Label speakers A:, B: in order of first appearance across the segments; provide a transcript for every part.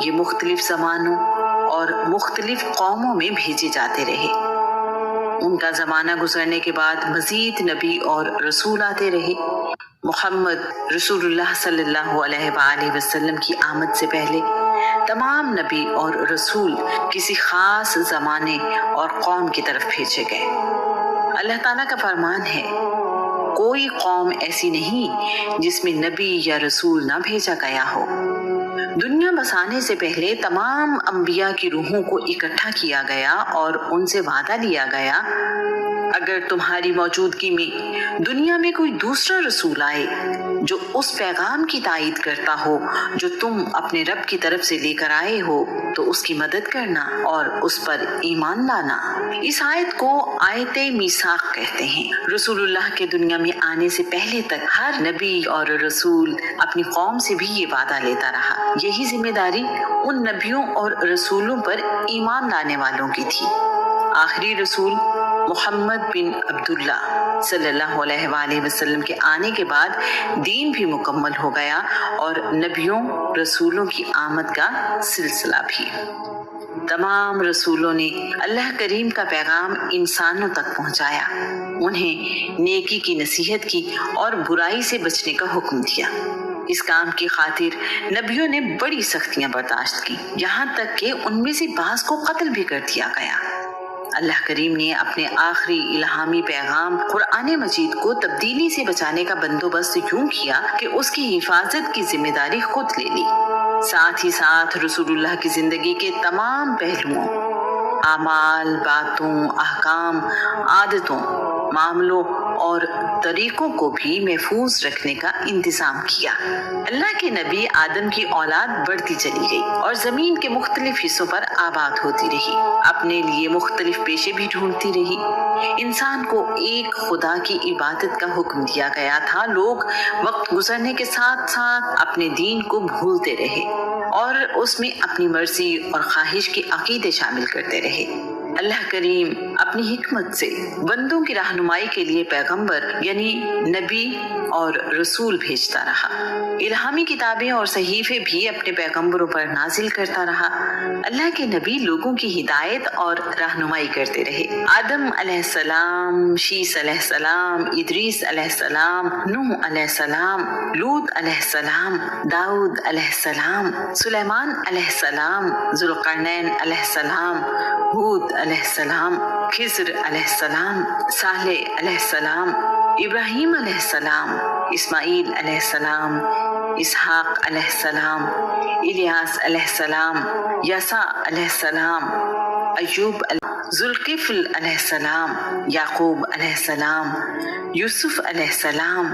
A: یہ مختلف زمانوں اور مختلف قوموں میں بھیجے جاتے رہے۔ ان کا زمانہ گزرنے کے بعد مزید نبی اور رسول آتے رہے۔ محمد رسول اللہ صلی اللہ علیہ وآلہ وسلم کی آمد سے پہلے تمام نبی اور رسول کسی خاص زمانے اور قوم کی طرف بھیجے گئے۔ اللہ تعالیٰ کا فرمان ہے، کوئی قوم ایسی نہیں جس میں نبی یا رسول نہ بھیجا گیا ہو۔ دنیا بسانے سے پہلے تمام انبیاء کی روحوں کو اکٹھا کیا گیا اور ان سے وعدہ لیا گیا، اگر تمہاری موجودگی میں دنیا میں کوئی دوسرا رسول آئے جو اس پیغام کی تائید کرتا ہو جو تم اپنے رب کی طرف سے لے کر آئے ہو تو اس کی مدد کرنا اور اس پر ایمان لانا۔ اس آیت کو آیت میثاق کہتے ہیں۔ رسول اللہ کے دنیا میں آنے سے پہلے تک ہر نبی اور رسول اپنی قوم سے بھی یہ وعدہ لیتا رہا۔ یہی ذمہ داری ان نبیوں اور رسولوں پر ایمان لانے والوں کی تھی۔ آخری رسول محمد بن عبداللہ صلی اللہ علیہ وآلہ وسلم کے آنے کے بعد دین بھی مکمل ہو گیا اور نبیوں رسولوں کی آمد کا سلسلہ بھی۔ تمام رسولوں نے اللہ کریم کا پیغام انسانوں تک پہنچایا، انہیں نیکی کی نصیحت کی اور برائی سے بچنے کا حکم دیا۔ اس کام کی خاطر نبیوں نے بڑی سختیاں برداشت کی، یہاں تک کہ ان میں سے بعض کو قتل بھی کر دیا گیا۔ اللہ کریم نے اپنے آخری الہامی پیغام قرآن مجید کو تبدیلی سے بچانے کا بندوبست یوں کیا کہ اس کی حفاظت کی ذمہ داری خود لے لی۔ ساتھ ہی ساتھ رسول اللہ کی زندگی کے تمام پہلوؤں، اعمال، باتوں، احکام، عادتوں، معاملوں اور طریقوں کو بھی محفوظ رکھنے کا انتظام کیا۔ اللہ کے نبی آدم کی اولاد بڑھتی چلی گئی اور زمین کے مختلف حصوں پر آباد ہوتی رہی، اپنے لیے مختلف پیشے بھی ڈھونڈتی رہی۔ انسان کو ایک خدا کی عبادت کا حکم دیا گیا تھا۔ لوگ وقت گزرنے کے ساتھ ساتھ اپنے دین کو بھولتے رہے اور اس میں اپنی مرضی اور خواہش کے عقیدے شامل کرتے رہے۔ اللہ کریم اپنی حکمت سے بندوں کی رہنمائی کے لیے پیغمبر یعنی نبی اور رسول بھیجتا رہا۔ الہامی کتابیں اور صحیفے بھی اپنے پیغمبروں پر نازل کرتا رہا۔ اللہ کے نبی لوگوں کی ہدایت اور رہنمائی کرتے رہے۔ آدم علیہ السلام، شیس علیہ السلام، ادریس علیہ السلام، نوح علیہ السلام، لوط علیہ السلام، داؤد علیہ السلام، سلیمان علیہ السلام، ذوالقرنین علیہ السلام، ہود علیہ السلام، خضر علیہ السلام، صالح علیہ السلام، ابراہیم علیہ السلام، اسماعیل علیہ السلام، اسحاق علیہ السلام، الیاس علیہ السلام، یسع علیہ السلام، ایوب ذوالکفل علیہ السلام، یعقوب علیہ السلام، یوسف علیہ السلام،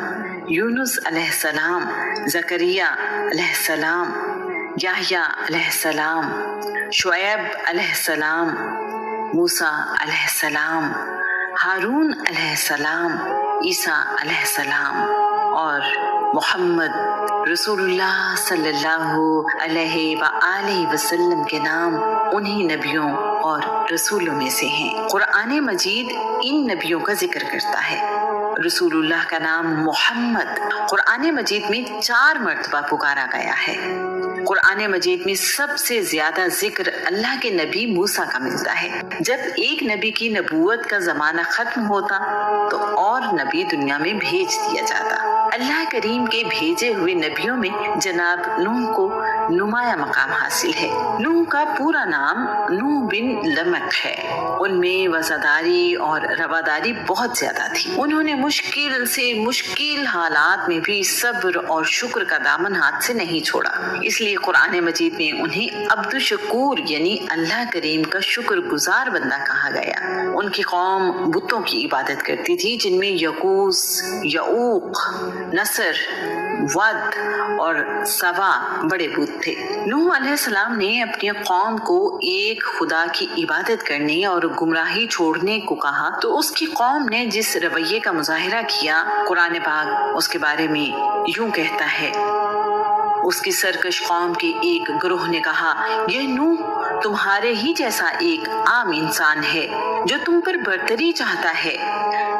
A: یونس علیہ السلام، زکریا علیہ السلام، یحییٰ علیہ السلام، شعیب علیہ السلام، موسیٰ علیہ السلام، ہارون علیہ السلام، عیسیٰ علیہ السلام اور محمد رسول اللہ صلی اللہ علیہ وآلہ وسلم کے نام انہی نبیوں اور رسولوں میں سے ہیں۔ قرآن مجید ان نبیوں کا ذکر کرتا ہے۔ رسول اللہ کا نام محمد قرآن مجید میں 4 مرتبہ پکارا گیا ہے۔ قرآن مجید میں سب سے زیادہ ذکر اللہ کے نبی موسیٰ کا ملتا ہے۔ جب ایک نبی کی نبوت کا زمانہ ختم ہوتا تو اور نبی دنیا میں بھیج دیا جاتا۔ اللہ کریم کے بھیجے ہوئے نبیوں میں جناب نوح کو نمایاں مقام حاصل ہے۔ نوح کا پورا نام نوح بن لمک ہے۔ ان میں وفاداری اور رواداری بہت زیادہ تھی۔ انہوں نے مشکل سے مشکل حالات میں بھی صبر اور شکر کا دامن ہاتھ سے نہیں چھوڑا۔ اس لیے قرآن مجید میں انہیں عبد الشکور یعنی اللہ کریم کا شکر گزار بندہ کہا گیا۔ ان کی قوم بتوں کی عبادت کرتی تھی جن میں یغوث، یعوق، نصر، ود اور سوا بڑے بت تھے۔ نوح علیہ السلام نے اپنی قوم کو ایک خدا کی عبادت کرنے اور گمراہی چھوڑنے کو کہا تو اس کی قوم نے جس رویے کا مظاہرہ کیا، قرآن پاک اس کے بارے میں یوں کہتا ہے۔ اس کی سرکش قوم کے ایک گروہ نے کہا، یہ نوح تمہارے ہی جیسا ایک عام انسان ہے جو تم پر برتری چاہتا ہے،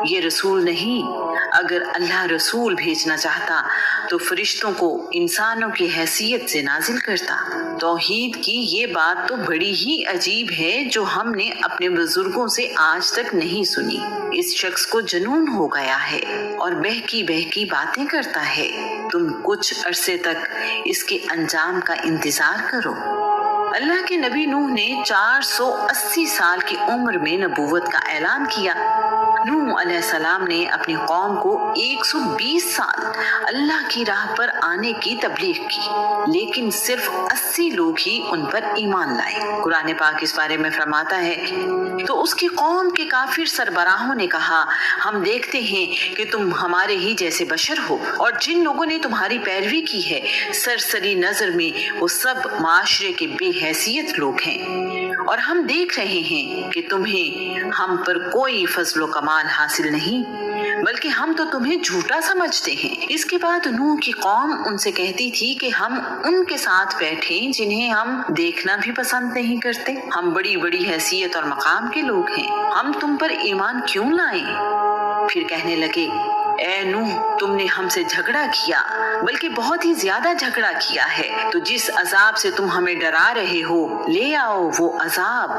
A: یہ رسول نہیں۔ اگر اللہ رسول بھیجنا چاہتا تو فرشتوں کو انسانوں کی حیثیت سے نازل کرتا۔ توحید کی یہ بات تو بڑی ہی عجیب ہے جو ہم نے اپنے بزرگوں سے آج تک نہیں سنی۔ اس شخص کو جنون ہو گیا ہے اور بہکی بہکی باتیں کرتا ہے۔ تم کچھ عرصے تک اس کے انجام کا انتظار کرو۔ اللہ کے نبی نوح نے 480 سال کی عمر میں نبوت کا اعلان کیا۔ نوح علیہ السلام نے اپنی قوم کو 120 سال اللہ کی راہ پر آنے کی تبلیغ کی، لیکن صرف 80 لوگ ہی ان پر ایمان لائے۔ قرآن پاک اس بارے میں فرماتا ہے، تو اس کی قوم کے کافر سربراہوں نے کہا، ہم دیکھتے ہیں کہ تم ہمارے ہی جیسے بشر ہو، اور جن لوگوں نے تمہاری پیروی کی ہے سرسری نظر میں وہ سب معاشرے کے بے حیثیت لوگ ہیں، اور ہم دیکھ رہے ہیں کہ تمہیں ہم پر کوئی فضل و کمال حاصل نہیں، بلکہ ہم تو تمہیں جھوٹا سمجھتے ہیں۔ اس کے بعد نوح کی قوم ان سے کہتی تھی کہ ہم ان کے ساتھ بیٹھیں جنہیں ہم دیکھنا بھی پسند نہیں کرتے، ہم بڑی بڑی حیثیت اور مقام کے لوگ ہیں، ہم تم پر ایمان کیوں لائیں؟ پھر کہنے لگے، اے نوح، تم نے ہم سے جھگڑا کیا، بلکہ بہت ہی زیادہ جھگڑا کیا ہے، تو جس عذاب سے تم ہمیں ڈرا رہے ہو لے آؤ وہ عذاب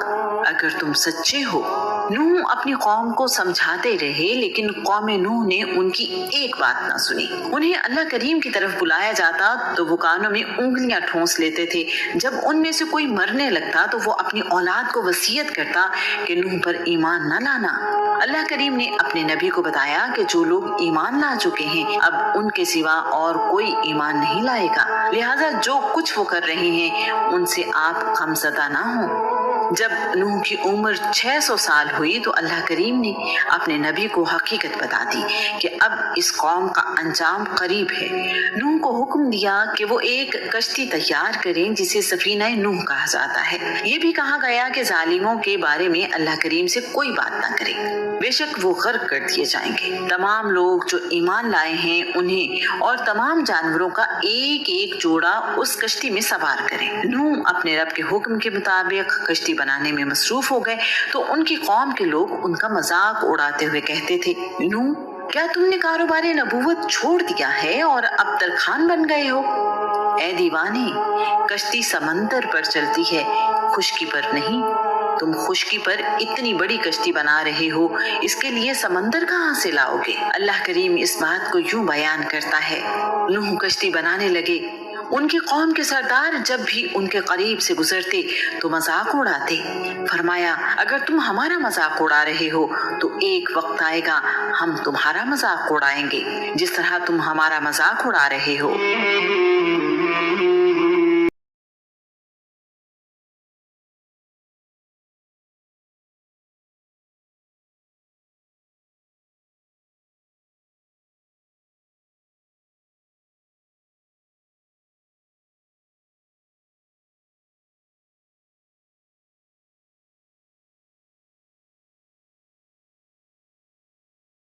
A: اگر تم سچے ہو۔ نوح اپنی قوم کو سمجھاتے رہے، لیکن قوم نوح نے ان کی ایک بات نہ سنی۔ انہیں اللہ کریم کی طرف بلایا جاتا تو وہ کانوں میں انگلیاں ٹھونس لیتے تھے۔ جب ان میں سے کوئی مرنے لگتا تو وہ اپنی اولاد کو وصیت کرتا کہ نوح پر ایمان نہ لانا۔ اللہ کریم نے اپنے نبی کو بتایا کہ جو لوگ ایمان لا چکے ہیں اب ان کے سوا اور کوئی ایمان نہیں لائے گا، لہٰذا جو کچھ وہ کر رہے ہیں ان سے آپ غمزدہ نہ ہوں۔ جب نوح کی عمر 600 سال ہوئی تو اللہ کریم نے اپنے نبی کو حقیقت بتا دی کہ اب اس قوم کا انجام قریب ہے۔ نوح کو حکم دیا کہ وہ ایک کشتی تیار کریں جسے سفینہ نوح کہا جاتا ہے۔ یہ بھی کہا گیا کہ ظالموں کے بارے میں اللہ کریم سے کوئی بات نہ کرے، بے شک وہ غرق کر دیے جائیں گے۔ تمام لوگ جو ایمان لائے ہیں انہیں اور تمام جانوروں کا ایک ایک جوڑا اس کشتی میں سوار کریں۔ نوح اپنے رب کے حکم کے مطابق کشتی بنانے میں مصروف ہو گئے تو ان کی قوم کے لوگ ان کا مذاق اڑاتے ہوئے کہتے تھے، نوح، کیا تم نے کاروبار نبوت چھوڑ دیا ہے اور اب ترخان بن گئے ہو؟ اے دیوانے، کشتی سمندر پر چلتی ہے، خشکی پر نہیں۔ تم خشکی پر اتنی بڑی کشتی بنا رہے ہو، اس کے لیے سمندر کہاں سے لاؤ گے؟ اللہ کریم اس بات کو یوں بیان کرتا ہے، نوح کشتی بنانے لگے، ان کی قوم کے سردار جب بھی ان کے قریب سے گزرتے تو مذاق اڑاتے۔ فرمایا، اگر تم ہمارا مذاق اڑا رہے ہو تو ایک وقت آئے گا ہم تمہارا مذاق اڑائیں گے جس طرح تم ہمارا مذاق اڑا رہے ہو۔